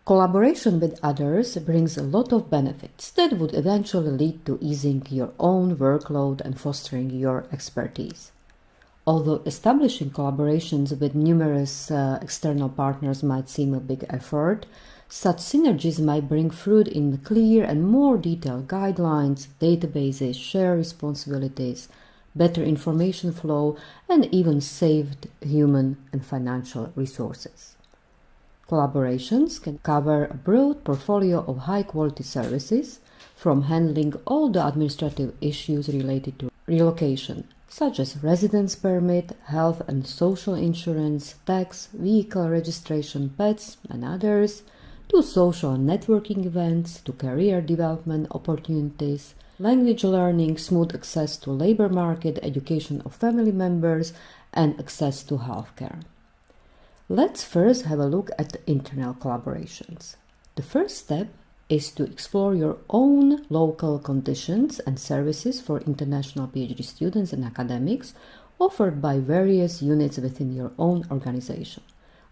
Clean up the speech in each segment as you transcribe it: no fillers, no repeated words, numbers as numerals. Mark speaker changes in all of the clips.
Speaker 1: Collaboration with others brings a lot of benefits that would eventually lead to easing your own workload and fostering your expertise. Although establishing collaborations with numerous external partners might seem a big effort, such synergies might bring fruit in clear and more detailed guidelines, databases, shared responsibilities, better information flow, and even saved human and financial resources. Collaborations can cover a broad portfolio of high-quality services, from handling all the administrative issues related to relocation, such as residence permit, health and social insurance, tax, vehicle registration, pets, and others, to social and networking events, to career development opportunities, language learning, smooth access to labor market, education of family members, and access to healthcare. Let's first have a look at the internal collaborations. The first step is to explore your own local conditions and services for international PhD students and academics offered by various units within your own organization.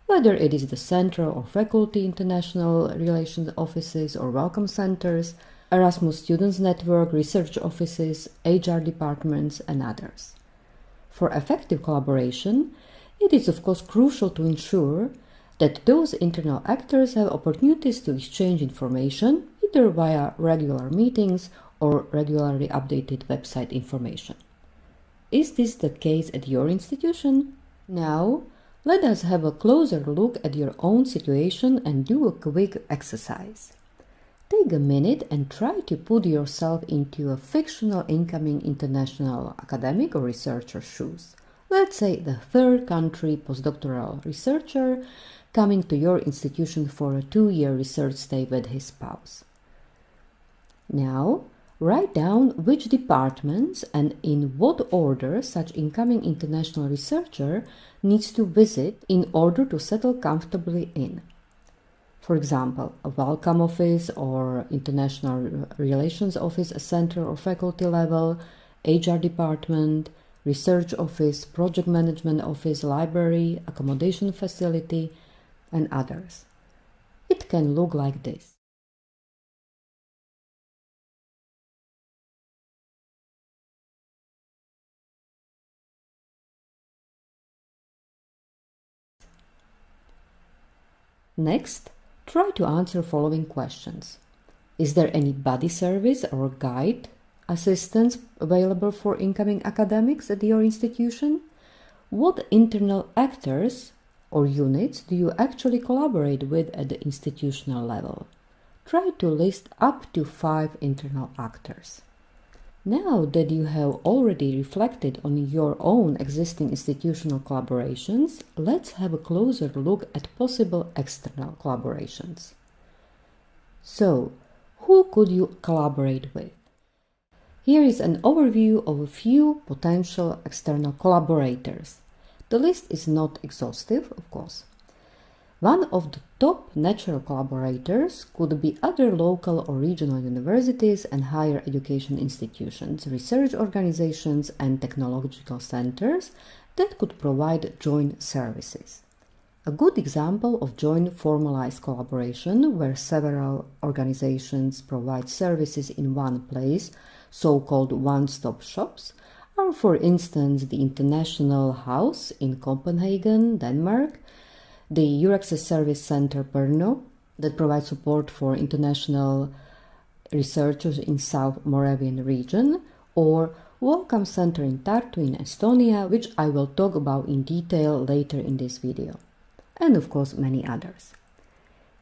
Speaker 1: Whether it is the central or faculty international relations offices or welcome centers, Erasmus Students Network, research offices, HR departments, and others. For effective collaboration, it is of course crucial to ensure that those internal actors have opportunities to exchange information either via regular meetings or regularly updated website information. Is this the case at your institution? Now, let us have a closer look at your own situation and do a quick exercise. Take a minute and try to put yourself into a fictional incoming international academic or researcher's shoes. Let's say the third country postdoctoral researcher coming to your institution for a 2-year research stay with his spouse. Now, write down which departments and in what order such incoming international researcher needs to visit in order to settle comfortably in. For example, a welcome office or international relations office, a center or faculty level, HR department, research office, project management office, library, accommodation facility, and others. It can look like this. Next, try to answer following questions. Is there any buddy service or guide assistance available for incoming academics at your institution? What internal actors or units do you actually collaborate with at the institutional level? Try to list up to 5 internal actors. Now that you have already reflected on your own existing institutional collaborations, let's have a closer look at possible external collaborations. So, who could you collaborate with? Here is an overview of a few potential external collaborators. The list is not exhaustive, of course. One of the top natural collaborators could be other local or regional universities and higher education institutions, research organizations, and technological centers that could provide joint services. A good example of joint formalized collaboration where several organizations provide services in one place, so-called one-stop shops, are for instance the International House in Copenhagen, Denmark, the Euraccess Service Center Brno that provides support for international researchers in South Moravian region, or Welcome Center in Tartu in Estonia, which I will talk about in detail later in this video, and of course many others.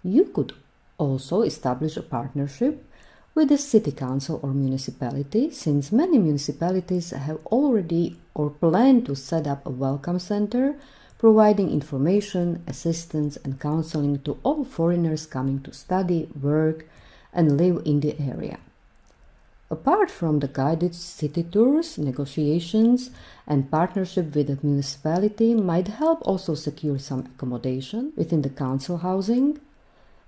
Speaker 1: You could also establish a partnership with a city council or municipality, since many municipalities have already or plan to set up a welcome center providing information, assistance, and counseling to all foreigners coming to study, work, and live in the area. Apart from the guided city tours, negotiations and partnership with the municipality might help also secure some accommodation within the council housing.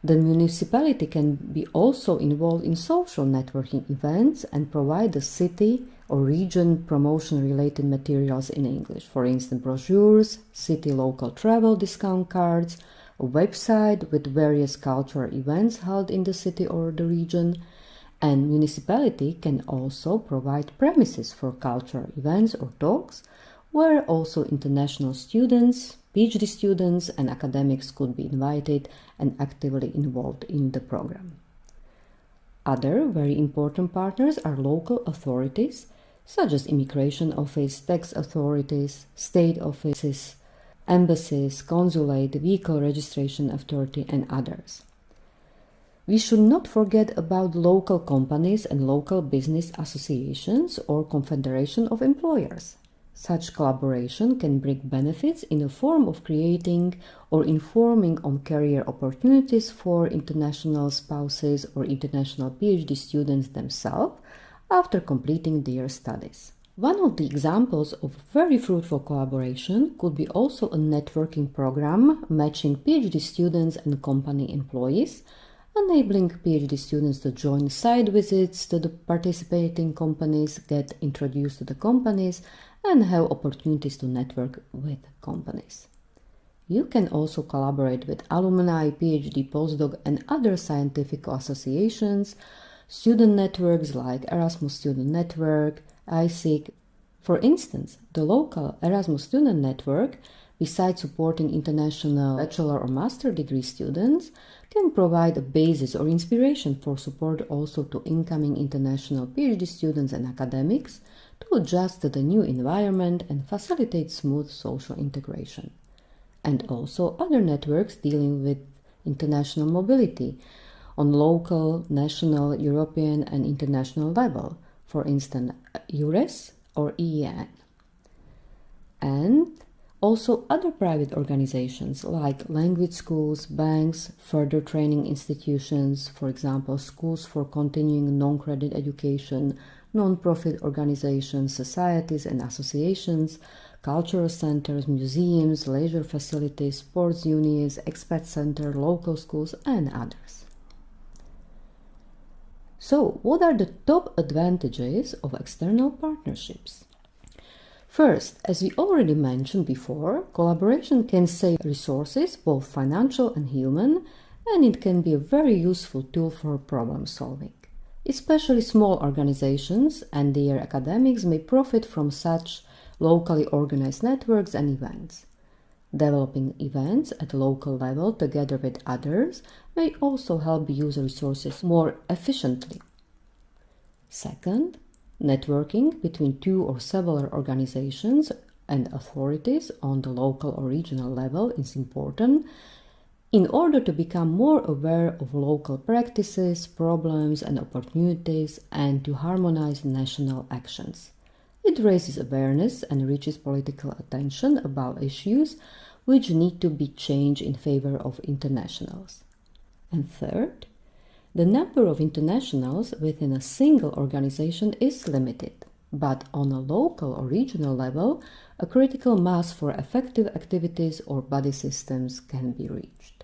Speaker 1: The municipality can be also involved in social networking events and provide the city or region promotion-related materials in English, for instance brochures, city local travel discount cards, a website with various cultural events held in the city or the region, and municipality can also provide premises for cultural events or talks where also international students, PhD students and academics could be invited and actively involved in the program. Other very important partners are local authorities, such as immigration office, tax authorities, state offices, embassies, consulate, vehicle registration authority, and others. We should not forget about local companies and local business associations or confederation of employers. Such collaboration can bring benefits in the form of creating or informing on career opportunities for international spouses or international PhD students themselves after completing their studies. One of the examples of very fruitful collaboration could be also a networking program matching PhD students and company employees, enabling PhD students to join site visits to the participating companies, get introduced to the companies, and have opportunities to network with companies. You can also collaborate with alumni, PhD, postdoc, and other scientific associations, student networks like Erasmus Student Network, ISIC. For instance, the local Erasmus Student Network, besides supporting international bachelor or master degree students, can provide a basis or inspiration for support also to incoming international PhD students and academics to adjust to the new environment and facilitate smooth social integration. And also other networks dealing with international mobility on local, national, European and international level, for instance, EURES or EEN. And also other private organizations like language schools, banks, further training institutions, for example, schools for continuing non-credit education, non-profit organizations, societies and associations, cultural centers, museums, leisure facilities, sports unions, expat center, local schools, and others. So, what are the top advantages of external partnerships? First, as we already mentioned before, collaboration can save resources, both financial and human, and it can be a very useful tool for problem solving. Especially small organizations and their academics may profit from such locally organized networks and events. Developing events at local level together with others may also help use resources more efficiently. Second, networking between two or several organizations and authorities on the local or regional level is important in order to become more aware of local practices, problems, and opportunities, and to harmonize national actions. It raises awareness and reaches political attention about issues which need to be changed in favor of internationals. And third, the number of internationals within a single organization is limited, but on a local or regional level, a critical mass for effective activities or body systems can be reached.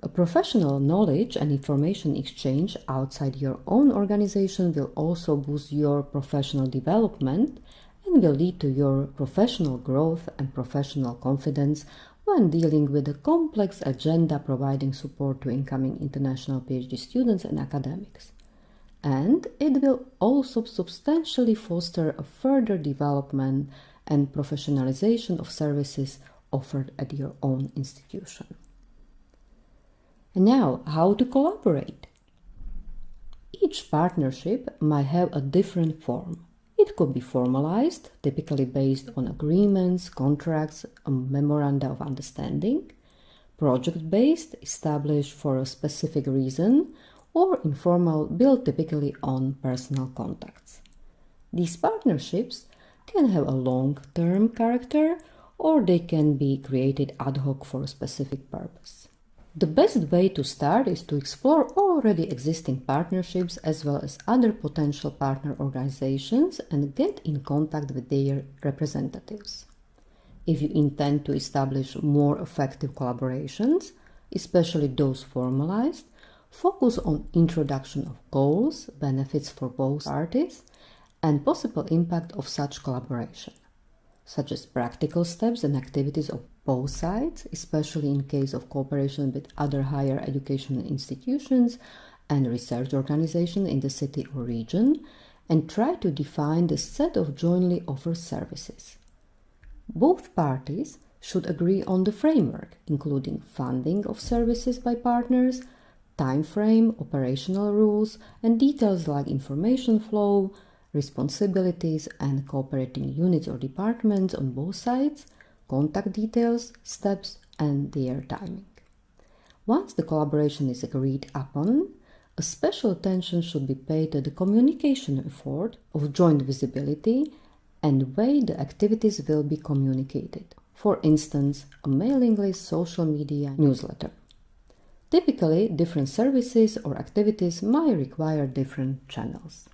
Speaker 1: A professional knowledge and information exchange outside your own organization will also boost your professional development and will lead to your professional growth and professional confidence when dealing with a complex agenda providing support to incoming international PhD students and academics. And it will also substantially foster a further development and professionalization of services offered at your own institution. And now, how to collaborate? Each partnership might have a different form. It could be formalized, typically based on agreements, contracts, and memoranda of understanding, project-based, established for a specific reason, or informal, built typically on personal contacts. These partnerships can have a long-term character, or they can be created ad hoc for a specific purpose. The best way to start is to explore already existing partnerships as well as other potential partner organizations and get in contact with their representatives. If you intend to establish more effective collaborations, especially those formalized, focus on introduction of goals, benefits for both parties, and possible impact of such collaboration. such as practical steps and activities of both sides, especially in case of cooperation with other higher education institutions and research organizations in the city or region, and try to define the set of jointly offered services. Both parties should agree on the framework, including funding of services by partners, time frame, operational rules, and details like information flow, responsibilities and cooperating units or departments on both sides, contact details, steps, and their timing. Once the collaboration is agreed upon, a special attention should be paid to the communication effort of joint visibility and way the activities will be communicated. For instance, a mailing list, social media, newsletter. Typically, different services or activities might require different channels.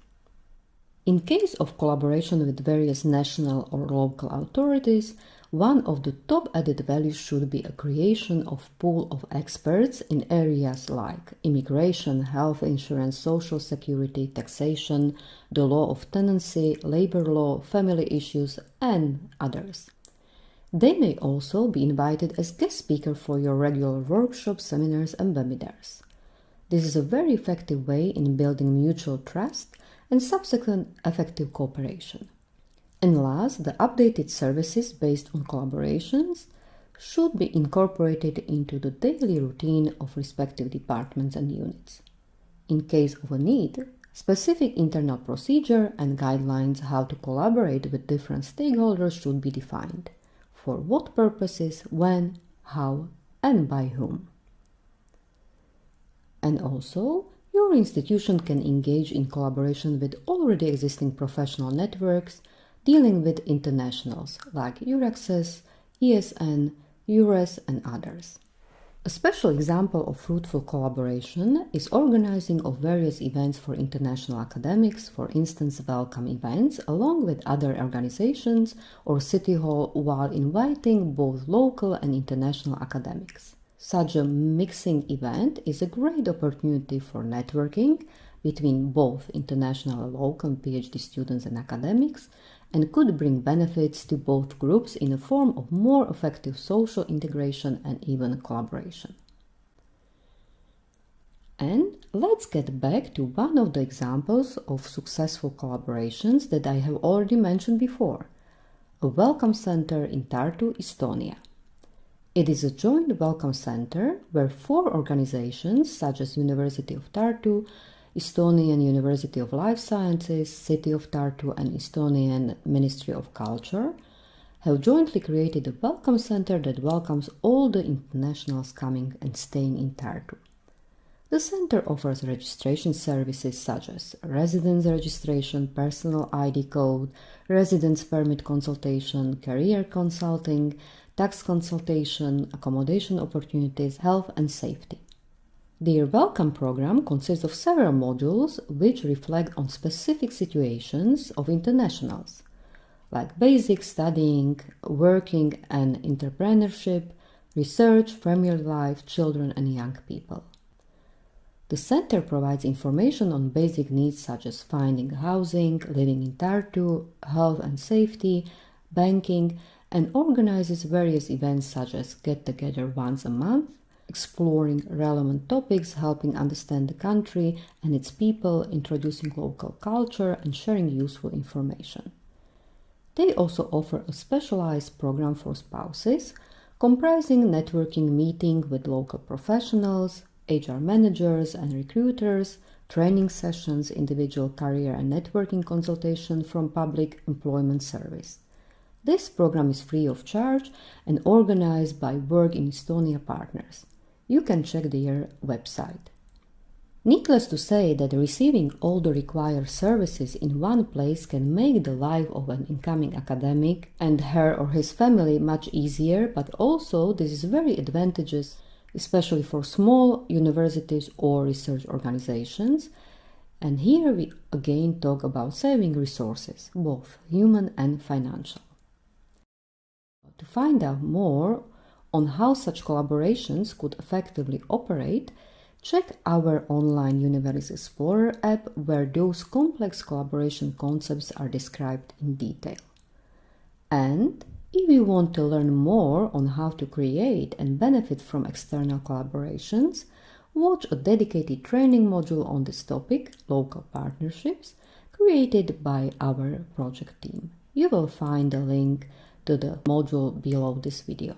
Speaker 1: In case of collaboration with various national or local authorities, one of the top added values should be a creation of pool of experts in areas like immigration, health insurance, social security, taxation, the law of tenancy, labor law, family issues, and others. They may also be invited as guest speaker for your regular workshops, seminars, and webinars. This is a very effective way in building mutual trust and subsequent effective cooperation. And last, the updated services based on collaborations should be incorporated into the daily routine of respective departments and units. In case of a need, specific internal procedure and guidelines how to collaborate with different stakeholders should be defined. For what purposes, when, how, and by whom. And also, your institution can engage in collaboration with already existing professional networks dealing with internationals like Euraccess, ESN, EURES, and others. A special example of fruitful collaboration is organizing of various events for international academics, for instance welcome events, along with other organizations or City Hall while inviting both local and international academics. Such a mixing event is a great opportunity for networking between both international and local PhD students and academics, and could bring benefits to both groups in the form of more effective social integration and even collaboration. And let's get back to one of the examples of successful collaborations that I have already mentioned before, a welcome center in Tartu, Estonia. It is a joint welcome center where 4 organizations such as University of Tartu, Estonian University of Life Sciences, City of Tartu, and Estonian Ministry of Culture have jointly created a welcome center that welcomes all the internationals coming and staying in Tartu. The center offers registration services such as residence registration, personal ID code, residence permit consultation, career consulting, tax consultation, accommodation opportunities, health and safety. Their welcome program consists of several modules which reflect on specific situations of internationals, like basic studying, working and entrepreneurship, research, family life, children and young people. The center provides information on basic needs such as finding housing, living in Tartu, health and safety, banking, and organizes various events such as get-together once a month, exploring relevant topics, helping understand the country and its people, introducing local culture, and sharing useful information. They also offer a specialized program for spouses, comprising networking meeting with local professionals, HR managers and recruiters, training sessions, individual career and networking consultation from Public Employment Service. This program is free of charge and organized by Work in Estonia partners. You can check their website. Needless to say that receiving all the required services in one place can make the life of an incoming academic and her or his family much easier, but also this is very advantageous, especially for small universities or research organizations. And here we again talk about saving resources, both human and financial. To find out more on how such collaborations could effectively operate, check our online Universe Explorer app where those complex collaboration concepts are described in detail. And if you want to learn more on how to create and benefit from external collaborations, watch a dedicated training module on this topic, Local Partnerships, created by our project team. You will find a link to the module below this video.